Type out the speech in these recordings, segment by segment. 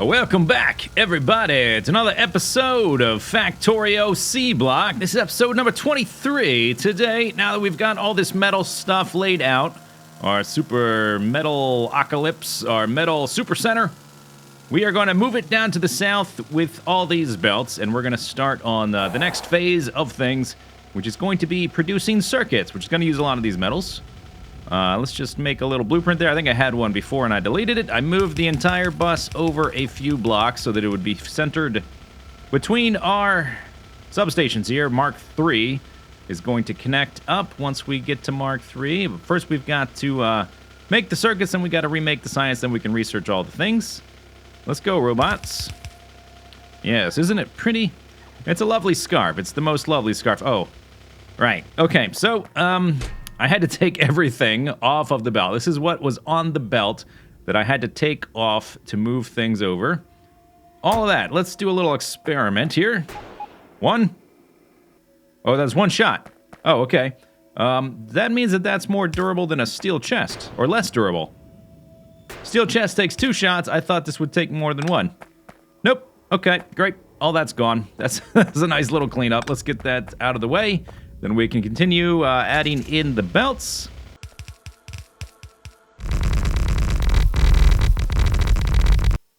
Welcome back, everybody, to another episode of Factorio C Block. This is episode number 23 today. Now that we've got all this metal stuff laid out, our super metal apocalypse, our metal super center, we are going to move it down to the south with all these belts, and we're going to start on the next phase of things, which is going to be producing circuits, which is going to use a lot of these metals. Let's just make a little blueprint there. I think I had one before and I deleted it. I moved the entire bus over a few blocks so that it would be centered between our substations here. Mark 3 is going to connect up once we get to Mark 3. But first we've got to make the circuits, then we got to remake the science, then we can research all the things. Let's go, robots. Yes, isn't it pretty? It's a lovely scarf. It's the most lovely scarf. Oh, right. Okay, so, I had to take everything off of the belt. This is what was on the belt that I had to take off to move things over. All of that. Let's do a little experiment here. One. Oh, that's one shot. Oh, okay. That means that that's more durable than a steel chest, or less durable. Steel chest takes 2 shots. I thought this would take more than 1. Nope. Okay, great. All that's gone. That's a nice little cleanup. Let's get that out of the way. Then we can continue adding in the belts.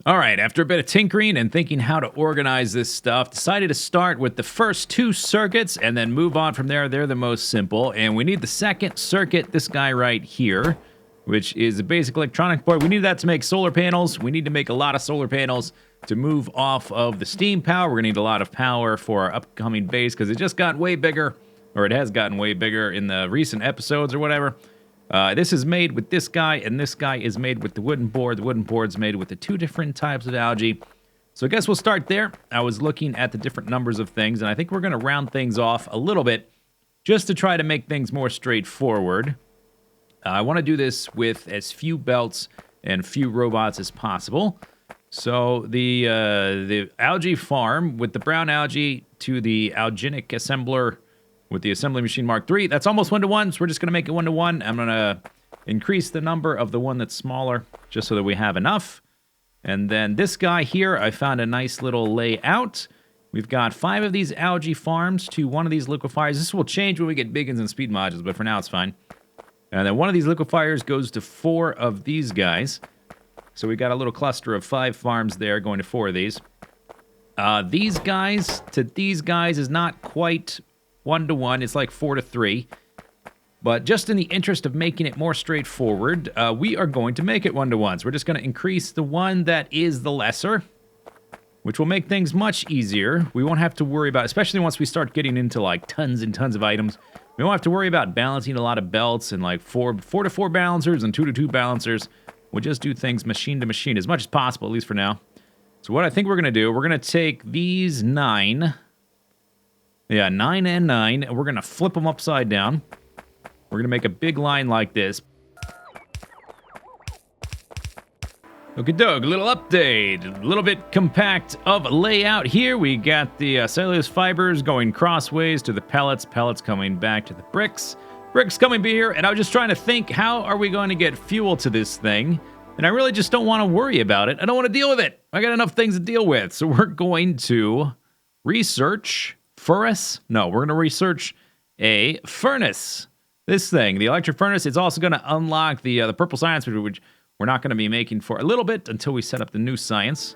All right, after a bit of tinkering and thinking how to organize this stuff, decided to start with the first 2 circuits and then move on from there. They're the most simple. And we need the second circuit, this guy right here, which is a basic electronic board. We need that to make solar panels. We need to make a lot of solar panels to move off of the steam power. We're gonna need a lot of power for our upcoming base because it just got way bigger. Or it has gotten way bigger in the recent episodes or whatever. This is made with this guy, and this guy is made with the wooden board. The wooden board's made with the 2 different types of algae. So I guess we'll start there. I was looking at the different numbers of things, and I think we're going to round things off a little bit just to try to make things more straightforward. I want to do this with as few belts and few robots as possible. So the algae farm with the brown algae to the alginic assembler with the assembly machine Mark 3, that's almost 1-to-1, so we're just going to make it 1-to-1. I'm going to increase the number of the one that's smaller, just so that we have enough. And then this guy here, I found a nice little layout. We've got 5 of these algae farms to 1 of these liquefiers. This will change when we get beacons and speed modules, but for now it's fine. And then 1 of these liquefiers goes to 4 of these guys. So we got a little cluster of 5 farms there going to 4 of these. These guys to these guys is not quite 1-to-1, it's like 4-to-3. But just in the interest of making it more straightforward, we are going to make it 1-to-1. So we're just going to increase the one that is the lesser, which will make things much easier. We won't have to worry about, especially once we start getting into like tons and tons of items, we won't have to worry about balancing a lot of belts and like 4-to-4 balancers and 2-to-2 balancers. We'll just do things machine to machine as much as possible, at least for now. So what I think we're going to do, we're going to take these 9... Yeah, 9 and 9, and we're going to flip them upside down. We're going to make a big line like this. Okie doke, a little update. A little bit compact of layout here. We got the cellulose fibers going crossways to the pellets. Pellets coming back to the bricks. Bricks coming here, and I was just trying to think, how are we going to get fuel to this thing? And I really just don't want to worry about it. I don't want to deal with it. I got enough things to deal with. So we're going to research... we're going to research a furnace. This thing, the electric furnace, it's also going to unlock the purple science, which we're not going to be making for a little bit until we set up the new science.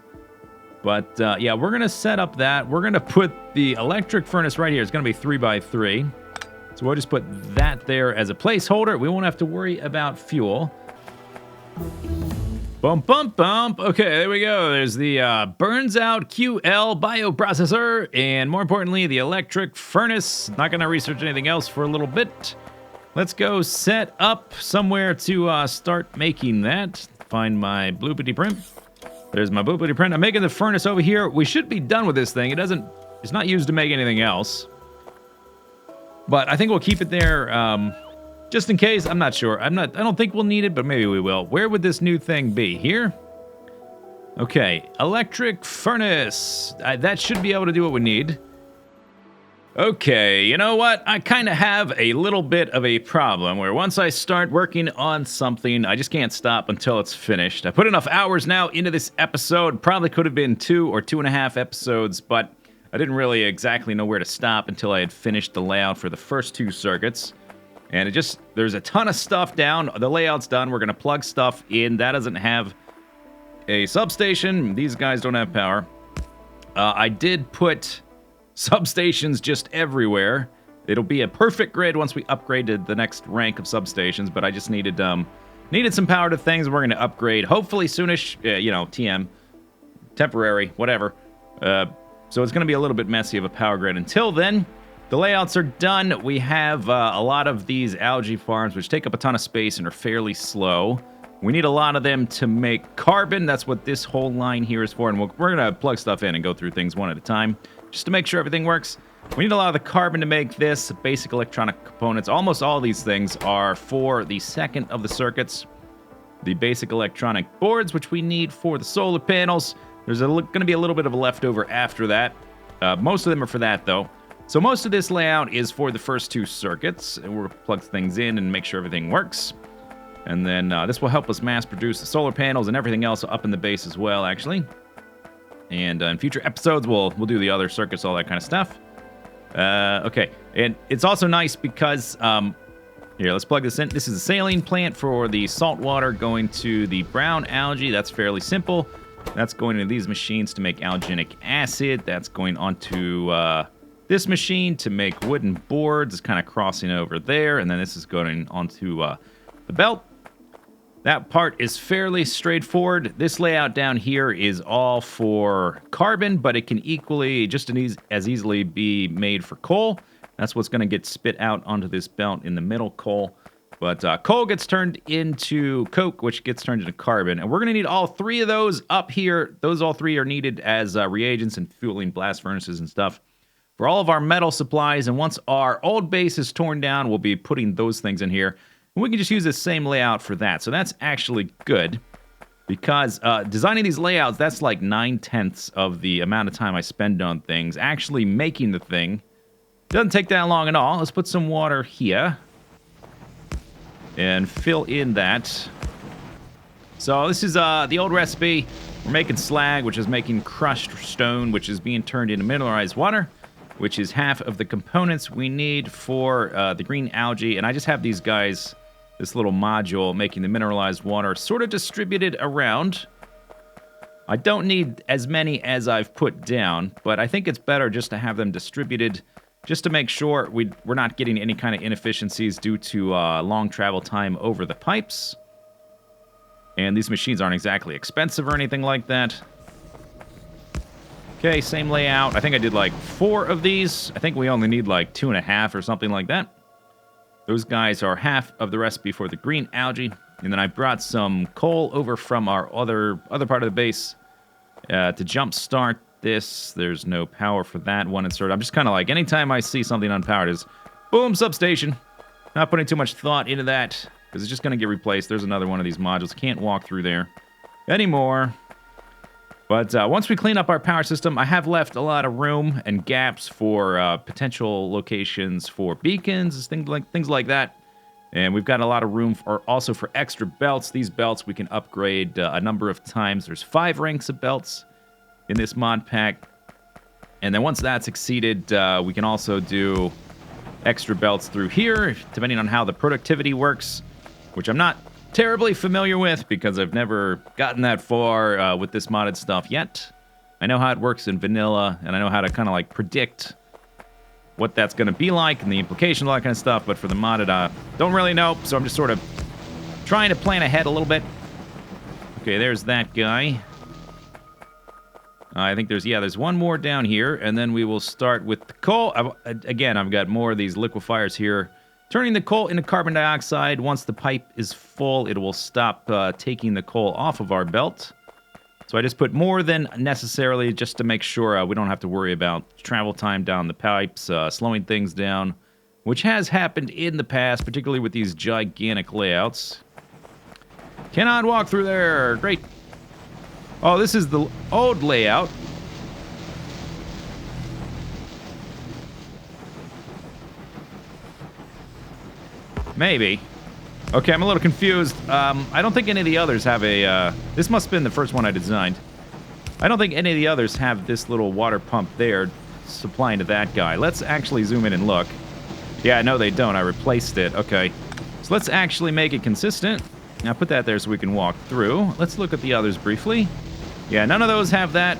But yeah, we're going to set up that. We're going to put the electric furnace right here. It's going to be 3x3. So we'll just put that there as a placeholder. We won't have to worry about fuel. Bump, bump, bump. Okay, there we go. There's the Burns Out QL bioprocessor, and more importantly, the electric furnace. Not going to research anything else for a little bit. Let's go set up somewhere to start making that. Find my bloopity print. There's my bloopity print. I'm making the furnace over here. We should be done with this thing. It's not used to make anything else. But I think we'll keep it there. Just in case, I'm not sure. I don't think we'll need it, but maybe we will. Where would this new thing be? Here? Okay, electric furnace. That should be able to do what we need. Okay, you know what? I kind of have a little bit of a problem where once I start working on something, I just can't stop until it's finished. I put enough hours now into this episode. Probably could have been 2 or 2.5 episodes, but I didn't really exactly know where to stop until I had finished the layout for the first 2 circuits. And there's a ton of stuff down. The layout's done. We're going to plug stuff in. That doesn't have a substation. These guys don't have power. I did put substations just everywhere. It'll be a perfect grid once we upgrade to the next rank of substations, but I just needed some power to things we're going to upgrade. Hopefully soonish, TM, temporary, whatever. So it's going to be a little bit messy of a power grid. Until then, the layouts are done. We have a lot of these algae farms, which take up a ton of space and are fairly slow. We need a lot of them to make carbon. That's what this whole line here is for, and we're going to plug stuff in and go through things one at a time, just to make sure everything works. We need a lot of the carbon to make this, basic electronic components. Almost all these things are for the second of the circuits. The basic electronic boards, which we need for the solar panels. There's going to be a little bit of a leftover after that. Most of them are for that, though. So most of this layout is for the first 2 circuits. And we'll plug things in and make sure everything works. And then this will help us mass produce the solar panels and everything else up in the base as well, actually. And in future episodes, we'll do the other circuits, all that kind of stuff. Okay, and it's also nice because, here, let's plug this in. This is a saline plant for the salt water going to the brown algae. That's fairly simple. That's going into these machines to make alginic acid. That's going onto this machine to make wooden boards. It's kind of crossing over there. And then this is going onto the belt. That part is fairly straightforward. This layout down here is all for carbon, but it can equally, just as easily be made for coal. That's what's going to get spit out onto this belt in the middle, coal. But coal gets turned into coke, which gets turned into carbon. And we're going to need all 3 of those up here. Those all 3 are needed as reagents and fueling blast furnaces and stuff for all of our metal supplies. And once our old base is torn down, we'll be putting those things in here. And we can just use the same layout for that. So that's actually good because designing these layouts, that's like 9/10 of the amount of time I spend on things. Actually making the thing doesn't take that long at all. Let's put some water here and fill in that. So this is the old recipe. We're making slag, which is making crushed stone, which is being turned into mineralized water, which is half of the components we need for the green algae. And I just have these guys, this little module making the mineralized water sort of distributed around. I don't need as many as I've put down, but I think it's better just to have them distributed just to make sure we're not getting any kind of inefficiencies due to long travel time over the pipes. And these machines aren't exactly expensive or anything like that. Okay, same layout. I think I did like 4 of these. I think we only need like 2.5 or something like that. Those guys are half of the recipe for the green algae. And then I brought some coal over from our other part of the base to jumpstart this. There's no power for that one insert. I'm just kind of like, anytime I see something unpowered is, boom, substation. Not putting too much thought into that because it's just going to get replaced. There's another one of these modules. Can't walk through there anymore. But once we clean up our power system, I have left a lot of room and gaps for potential locations for beacons, things like that. And we've got a lot of room also for extra belts. These belts we can upgrade a number of times. There's 5 ranks of belts in this mod pack. And then once that's exceeded, we can also do extra belts through here, depending on how the productivity works, which I'm not terribly familiar with because I've never gotten that far with this modded stuff yet. I know how it works in vanilla, and I know how to kind of like predict what that's going to be like and the implication, all that kind of stuff, but for the modded, don't really know, so I'm just sort of trying to plan ahead a little bit. Okay, there's that guy. I think there's one more down here, and then we will start with the coal. Again, I've got more of these liquefiers here. Turning the coal into carbon dioxide. Once the pipe is full, it will stop taking the coal off of our belt. So I just put more than necessarily just to make sure we don't have to worry about travel time down the pipes, slowing things down, which has happened in the past, particularly with these gigantic layouts. Cannot walk through there. Great. Oh, this is the old layout. Maybe. Okay, I'm a little confused. I don't think any of the others have a... this must have been the first one I designed. I don't think any of the others have this little water pump there supplying to that guy. Let's actually zoom in and look. Yeah, no, they don't. I replaced it. Okay. So let's actually make it consistent. Now put that there so we can walk through. Let's look at the others briefly. Yeah, none of those have that.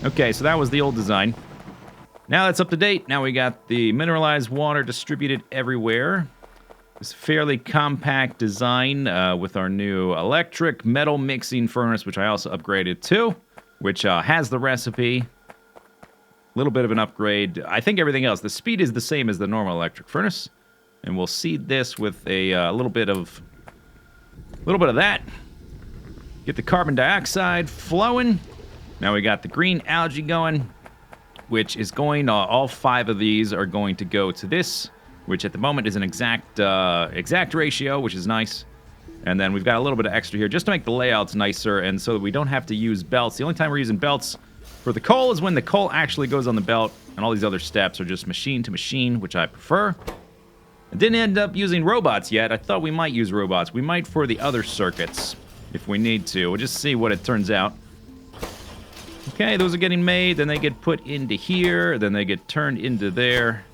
Okay, so that was the old design. Now that's up to date. Now we got the mineralized water distributed everywhere. It's a fairly compact design with our new electric metal mixing furnace, which I also upgraded to, which has the recipe. A little bit of an upgrade. I think everything else, the speed is the same as the normal electric furnace. And we'll seed this with a little bit of that. Get the carbon dioxide flowing. Now we got the green algae going, which is going, all 5 of these are going to go to this, which at the moment is an exact ratio, which is nice. And then we've got a little bit of extra here just to make the layouts nicer and so that we don't have to use belts. The only time we're using belts for the coal is when the coal actually goes on the belt, and all these other steps are just machine to machine, which I prefer. I didn't end up using robots yet. I thought we might use robots. We might for the other circuits if we need to. We'll just see what it turns out. Okay, those are getting made, then they get put into here, then they get turned into there.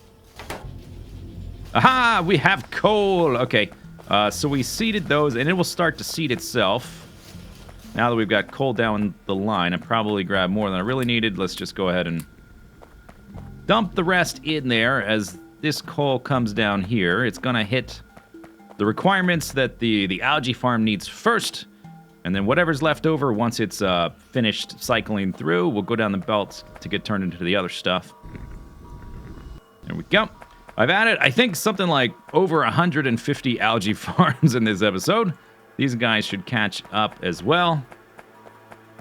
Aha! We have coal! Okay, so we seeded those, and it will start to seed itself. Now that we've got coal down the line, I probably grabbed more than I really needed. Let's just go ahead and dump the rest in there. As this coal comes down here, it's going to hit the requirements that the algae farm needs first. And then whatever's left over, once it's finished cycling through, we'll go down the belt to get turned into the other stuff. There we go. I've added, I think, something like over 150 algae farms in this episode. These guys should catch up as well.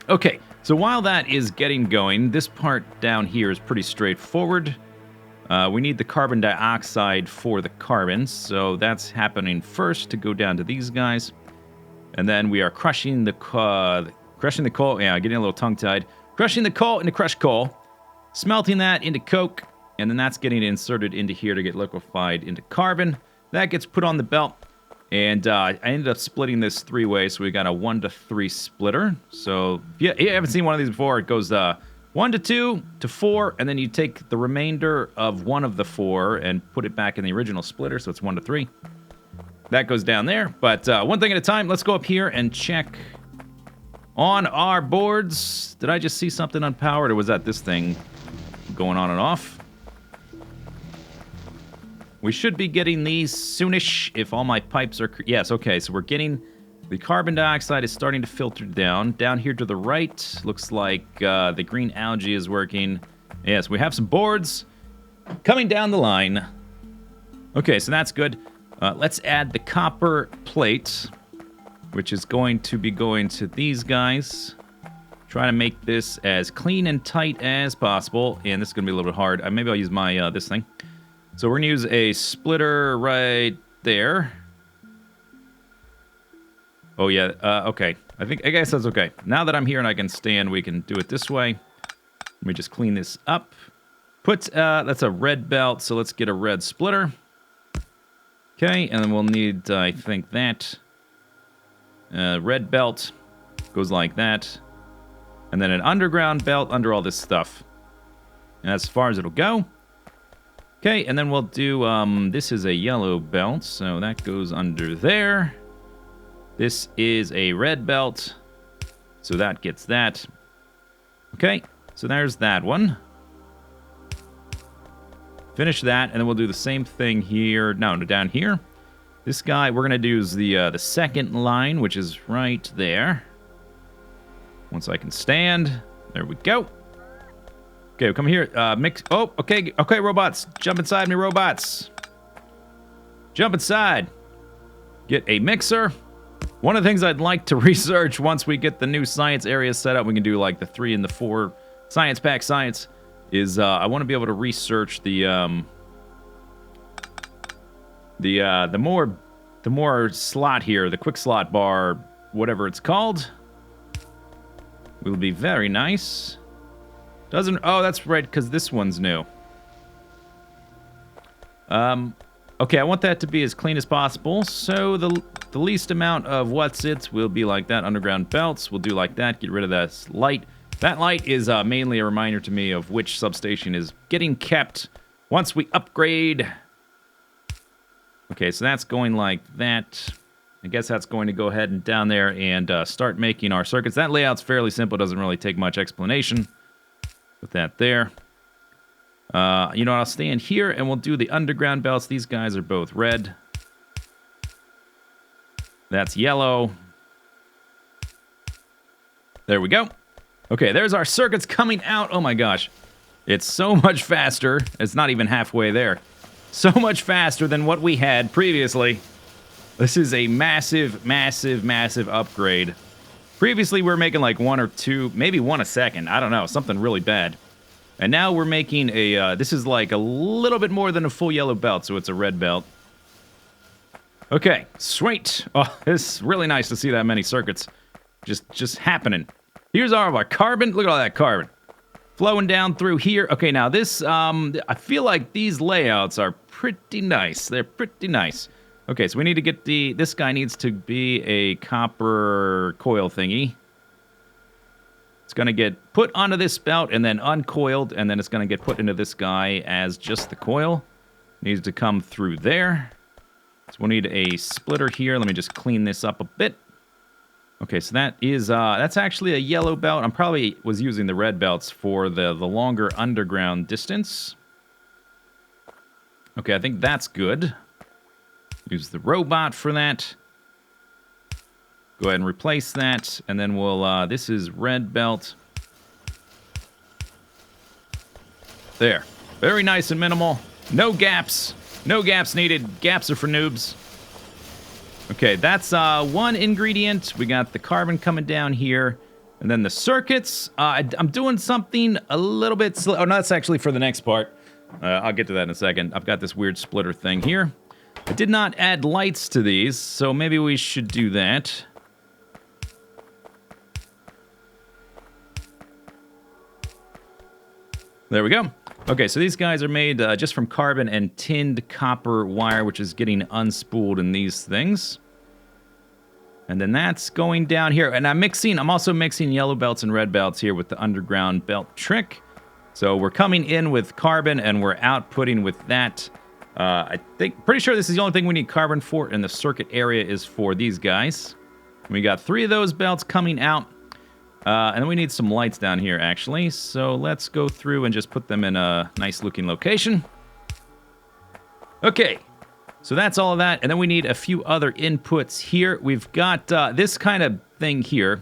Okay, so while that is getting going, this part down here is pretty straightforward. We need the carbon dioxide for the carbons, so that's happening first to go down to these guys. And then we are crushing the coal. Yeah, getting a little tongue-tied. Crushing the coal into crushed coal. Smelting that into coke. And then that's getting inserted into here to get liquefied into carbon. That gets put on the belt. And I ended up splitting this 3 ways. So we got a 1 to 3 splitter. So if you haven't seen one of these before, it goes 1 to 2 to 4. And then you take the remainder of one of the 4 and put it back in the original splitter. So it's 1 to 3. That goes down there, but one thing at a time. Let's go up here and check on our boards. Did I just see something unpowered, or was that this thing going on and off? We should be getting these soonish if all my pipes are... Yes, okay, so we're getting... The carbon dioxide is starting to filter down. Down here to the right, looks like the green algae is working. Yes, we have some boards coming down the line. Okay, so that's good. Let's add the copper plate, which is going to be going to these guys. Try to make this as clean and tight as possible. And this is going to be a little bit hard. Maybe I'll use my this thing. So we're going to use a splitter right there. Oh, yeah. Okay. I guess that's okay. Now that I'm here and I can stand, we can do it this way. Let me just clean this up. That's a red belt, so let's get a red splitter. Okay, and then we'll need, I think, that. Red belt goes like that. And then an underground belt under all this stuff. And that's as far as it'll go. Okay, and then we'll do, this is a yellow belt, so that goes under there. This is a red belt, so that gets that. Okay, so there's that one. Finish that, and then we'll do the same thing here. No, down here. This guy, we're going to use the second line, which is right there. Once I can stand. There we go. Okay, come here. Mix. Oh, okay, robots. Jump inside me, robots. Jump inside. Get a mixer. One of the things I'd like to research once we get the new science area set up, we can do like the 3 and the 4 science pack science, is I want to be able to research the more slot here, the quick slot bar, whatever it's called, will be very nice. Oh, that's right, because this one's new. Okay, I want that to be as clean as possible. So the least amount of what's it will be like that. Underground belts, we'll do like that. Get rid of that light. That light is mainly a reminder to me of which substation is getting kept once we upgrade. Okay, so that's going like that. I guess that's going to go ahead and down there and start making our circuits. That layout's fairly simple. Doesn't really take much explanation. Put that there. You know, I'll stand here and we'll do the underground belts. These guys are both red. That's yellow. There we go. Okay, there's our circuits coming out. Oh my gosh. It's so much faster. It's not even halfway there. So much faster than what we had previously. This is a massive, massive, massive upgrade. Previously, we were making like 1 or 2, maybe 1 a second. I don't know, something really bad. And now we're making a, this is like a little bit more than a full yellow belt, so it's a red belt. Okay, sweet. Oh, it's really nice to see that many circuits just happening. Here's all of our carbon. Look at all that carbon. Flowing down through here. Okay, now this, I feel like these layouts are pretty nice. They're pretty nice. Okay, so we need to get this guy needs to be a copper coil thingy. It's going to get put onto this belt and then uncoiled, and then it's going to get put into this guy as just the coil. Needs to come through there. So we'll need a splitter here. Let me just clean this up a bit. Okay, so that is, that's actually a yellow belt. I probably was using the red belts for the longer underground distance. Okay, I think that's good. Use the robot for that. Go ahead and replace that, and then we'll, this is red belt. There. Very nice and minimal. No gaps. No gaps needed. Gaps are for noobs. Okay, that's one ingredient. We got the carbon coming down here. And then the circuits. I'm doing something a little bit slow. Oh, no, that's actually for the next part. I'll get to that in a second. I've got this weird splitter thing here. I did not add lights to these, so maybe we should do that. There we go. Okay, so these guys are made just from carbon and tinned copper wire, which is getting unspooled in these things. And then that's going down here. And I'm also mixing yellow belts and red belts here with the underground belt trick. So we're coming in with carbon and we're outputting with that. Pretty sure this is the only thing we need carbon for, and the circuit area is for these guys. We got 3 of those belts coming out. And then we need some lights down here, actually. So let's go through and just put them in a nice-looking location. Okay, so that's all of that. And then we need a few other inputs here. We've got this kind of thing here.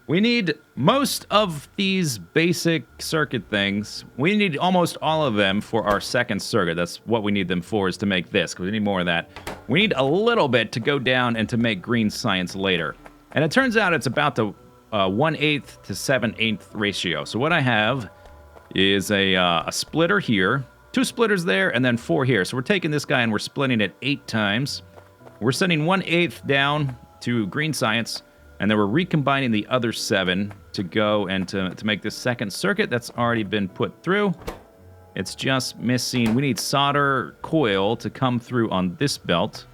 We need most of these basic circuit things. We need almost all of them for our second circuit. That's what we need them for, is to make this, because we need more of that. We need a little bit to go down and to make green science later. And it turns out it's about the 1/8 to 7/8 ratio. So what I have is a splitter here, 2 splitters there, and then 4 here. So we're taking this guy and we're splitting it 8 times. We're sending 1/8 down to green science, and then we're recombining the other 7 to go and to make this second circuit that's already been put through. It's just missing, we need solder coil to come through on this belt.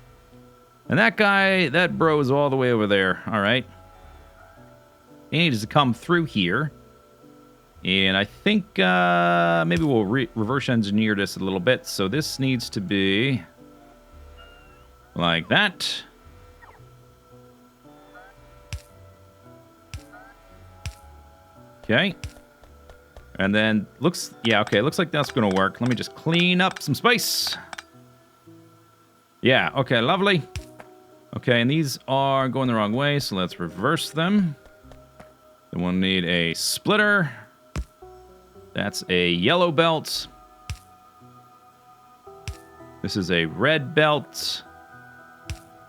And that guy, that bro's all the way over there, all right? He needs to come through here. And I think maybe we'll reverse engineer this a little bit. So this needs to be like that. Okay. And then looks like that's going to work. Let me just clean up some space. Yeah, okay, lovely. Okay, and these are going the wrong way, so let's reverse them. Then we'll need a splitter. That's a yellow belt. This is a red belt.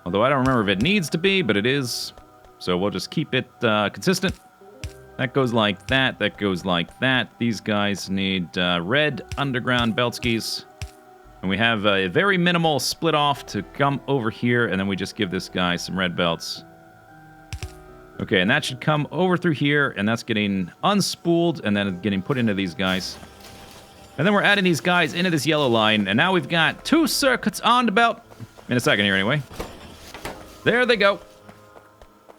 Although I don't remember if it needs to be, but it is. So we'll just keep it consistent. That goes like that. That goes like that. These guys need red underground belt skis. And we have a very minimal split off to come over here. And then we just give this guy some red belts. Okay, and that should come over through here. And that's getting unspooled and then getting put into these guys. And then we're adding these guys into this yellow line, and now we've got 2 circuits on the belt. In a second here, anyway. There they go.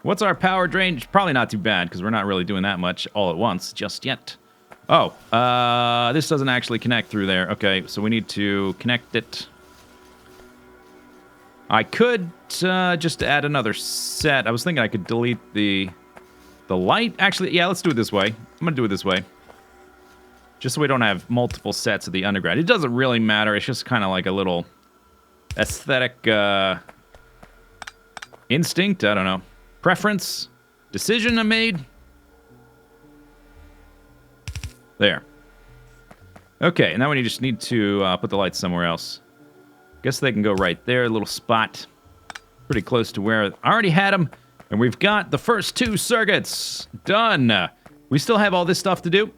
What's our power drain? Probably not too bad, because we're not really doing that much all at once just yet. Oh, this doesn't actually connect through there. Okay, so we need to connect it. I could just add another set. I was thinking I could delete the light. Actually, yeah, let's do it this way. I'm going to do it this way. Just so we don't have multiple sets of the underground. It doesn't really matter. It's just kind of like a little aesthetic instinct. I don't know. Preference. Decision I made. There. Okay, and now we just need to put the lights somewhere else. Guess they can go right there, a little spot. Pretty close to where I already had them. And we've got the first 2 circuits done. We still have all this stuff to do.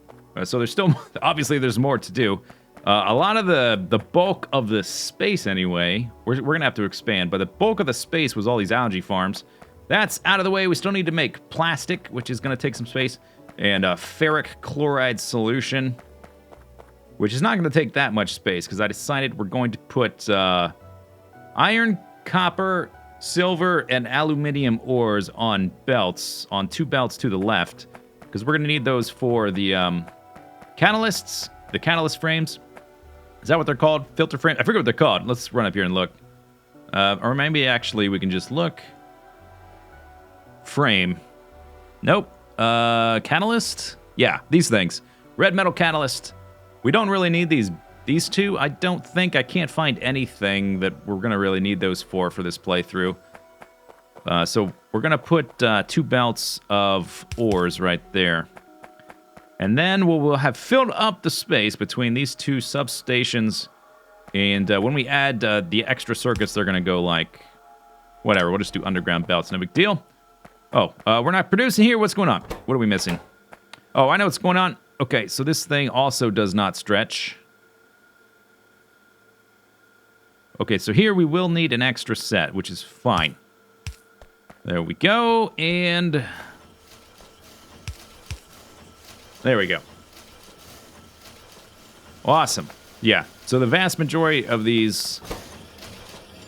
So there's still, obviously there's more to do. A lot of the bulk of the space anyway, we're going to have to expand. But the bulk of the space was all these algae farms. That's out of the way. We still need to make plastic, which is going to take some space. And a ferric chloride solution, which is not going to take that much space, because I decided we're going to put iron, copper, silver, and aluminium ores on belts, on 2 belts to the left, because we're going to need those for the catalysts, the catalyst frames. Is that what they're called? Filter frame? I forget what they're called. Let's run up here and look. Or maybe actually we can just look. Frame. Nope. Catalyst? Yeah, these things. Red metal catalyst. We don't really need these 2. I don't think. I can't find anything that we're going to really need those for this playthrough. So we're going to put 2 belts of ores right there. And then we'll have filled up the space between these 2 substations. And when we add the extra circuits, they're going to go like... Whatever, we'll just do underground belts. No big deal. Oh, we're not producing here. What's going on? What are we missing? Oh, I know what's going on. Okay, so this thing also does not stretch. Okay, so here we will need an extra set, which is fine. There we go, and... There we go. Awesome. Yeah, so the vast majority of these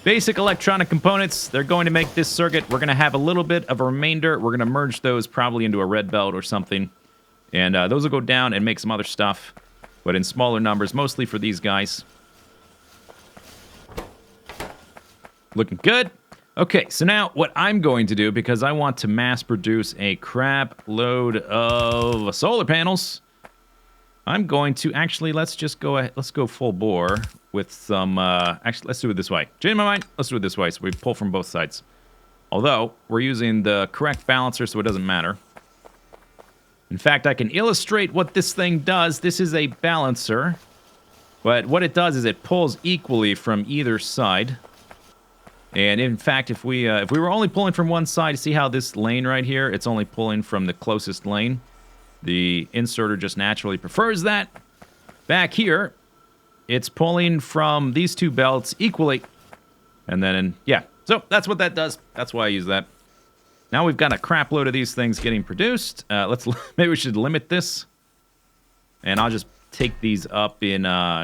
basic electronic components, they're going to make this circuit. We're going to have a little bit of a remainder. We're going to merge those probably into a red belt or something. And those will go down and make some other stuff, but in smaller numbers, mostly for these guys. Looking good. Okay, so now what I'm going to do, because I want to mass produce a crap load of solar panels, I'm going to actually, let's go full bore with some, actually, let's do it this way. Change my mind, let's do it this way, so we pull from both sides. Although, we're using the correct balancer, so it doesn't matter. In fact, I can illustrate what this thing does. This is a balancer, but what it does is it pulls equally from either side. And in fact, if we were only pulling from one side, see how this lane right here, it's only pulling from the closest lane. The inserter just naturally prefers that. Back here, it's pulling from these 2 belts equally. And then, yeah, so that's what that does. That's why I use that. Now we've got a crap load of these things getting produced. Maybe we should limit this. And I'll just take these up in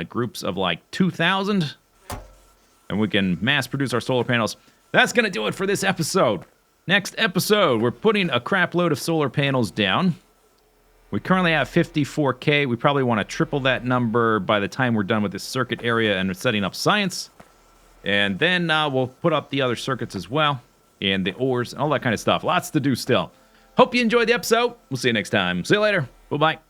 groups of like 2,000. And we can mass produce our solar panels. That's going to do it for this episode. Next episode, we're putting a crap load of solar panels down. We currently have 54K. We probably want to triple that number by the time we're done with this circuit area and setting up science. And then we'll put up the other circuits as well. And the ores and all that kind of stuff. Lots to do still. Hope you enjoyed the episode. We'll see you next time. See you later. Bye-bye.